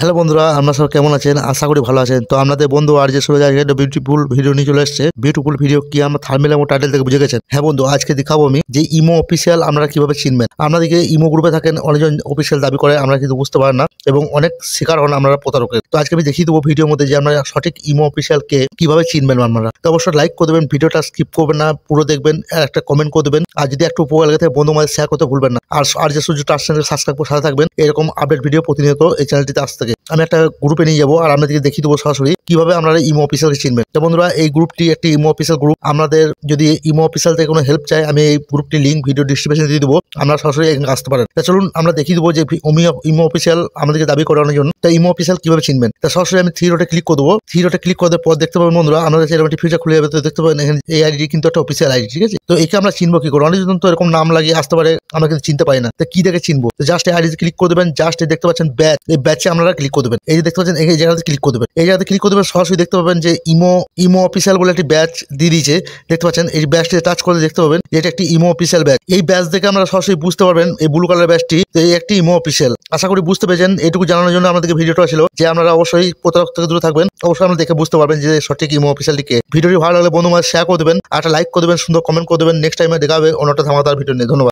Hello বন্ধুরা, আমরা সব কেমন আছেন? আশা করি ভালো আছেন। তো আপনাদের বন্ধু আর যে সুরজ আজকে একটা বিউটিফুল ভিডিও নিয়ে চলে এসেছে। বিউটিফুল ভিডিও কি আমরা থাম্বনেল এবং টাইটেল থেকে বুঝে গেছেন। হ্যাঁ বন্ধু, আজকে দেখাবো আমি যে ইমো অফিসিয়াল আপনারা কিভাবে চিনবেন। আপনাদেরকে ইমো গ্রুপে থাকেন অনেকজন অফিসিয়াল দাবি করে, আমরা কিন্তু বুঝতে পারেন না এবং অনেক শিকার হন আপনারা প্রতারকের। তো আজকে আমি দেখিয়ে দেবো ভিডিওর মধ্যে যে আপনারা সঠিক ইমো অফিসিয়াল কে কিভাবে চিনবেন আপনারা। তো অবশ্যই লাইক করে দেবেন, ভিডিওটা স্কিপ করবেন না, পুরো দেখবেন, আর একটা কমেন্ট করে দেবেন। আর যদি একটু উপকার লাগে থাকে বন্ধু মাঝে শেয়ার করতে ভুলবেন না। আর যে সুযোগ ট্রাস্ট চ্যানেল সাবস্ক্রাইব করে সাথে থাকবেন, এরকম আপডেট ভিডিও প্রতিনিয়ত এই চ্যানেলটিতে আসতে থাকে। আমি একটা গ্রুপে নিয়ে যাবো আর আপনাদেরকে দেখিয়ে দেবো সরাসরি কিভাবে আপনারা ইমো অফিসিয়ালকে চিনবেন। তো বন্ধুরা, এই গ্রুপটি একটি ইমো অফিসিয়াল গ্রুপ। আপনাদের যদি ইমো অফিসিয়াল থেকে কোনো হেল্প চাই, আমি এই গ্রুপটি লিঙ্ক ভিডিও ডিসক্রিপশনে দিয়ে দেবো, আপনারা সরাসরি এখানে আসতে পারেন। তা চলুন আমরা দেখিয়ে দেবো যে ইমো অফিসিয়াল আমাদেরকে দাবি করানোর জন্য তা ইমো অফিসিয়াল কিভাবে চিনবেন। তা সরাসরি আমি থ্রি ডটে ক্লিক করে দেবো। থ্রি ডটে ক্লিক করার পর দেখতে পাবেন বন্ধুরা, আমাদের এরকম একটি ফিচার খুলে যাবে। তো দেখতে পাবেন এখানে এই আইডি কিন্তু একটা অফিসিয়াল আইডি, ঠিক আছে। তো একে আমরা চিনবো কি করে? অনেকজন তো এরকম নাম লাগিয়ে আসতে পারে, আমরা কিন্তু চিনতে পারি না। তো কি দেখে চিনবো? তো জাস্ট এই আইডিতে ক্লিক করে দেবেন। জাস্ট দেখতে পাচ্ছেন ব্যাচ, এই ব্যাচে আপনারা ক্লিক করে দেবেন। এই যে দেখতে পাচ্ছেন এই জায়গাতে ক্লিক করে দেবেন। এই জায়গাতে ক্লিক করে দেবেন, সরাসরি দেখতে পাবেন যে ইমো অফিসিয়াল বলে একটি ব্যাচ দিয়ে দিয়েছে। দেখতে পাচ্ছেন এই ব্যাচটি টাচ করে দেখতে পাবেন যে এটা একটি ইমো অফিসিয়াল ব্যাচ। এই ব্যাচ দেখে আমরা সরাসরি বুঝতে পারবেন এই ব্লু কালার ব্যাচটি এই একটি ইমো অফিসিয়াল। আশা করি বুঝতে পেরেছেন। এইটুকু জানানোর জন্য আমাদেরকে ভিডিওটা ছিল যে আপনারা অবশ্যই প্রতারক থেকে দূরে থাকবেন। অবশ্যই আপনারা দেখে বুঝতে পারবেন যে সঠিক ইমো অফিসিয়ালটিকে। ভিডিওটি ভালো লাগলে বন্ধু মাঝে শেয়ার করে দেবেন, আর একটা লাইক করে দেবেন, সুন্দর কমেন্ট করে দেবেন। নেক্সট টাইমে দেখা হবে অন্য একটা ধামাকাদার ভিডিও নিয়ে। ধন্যবাদ।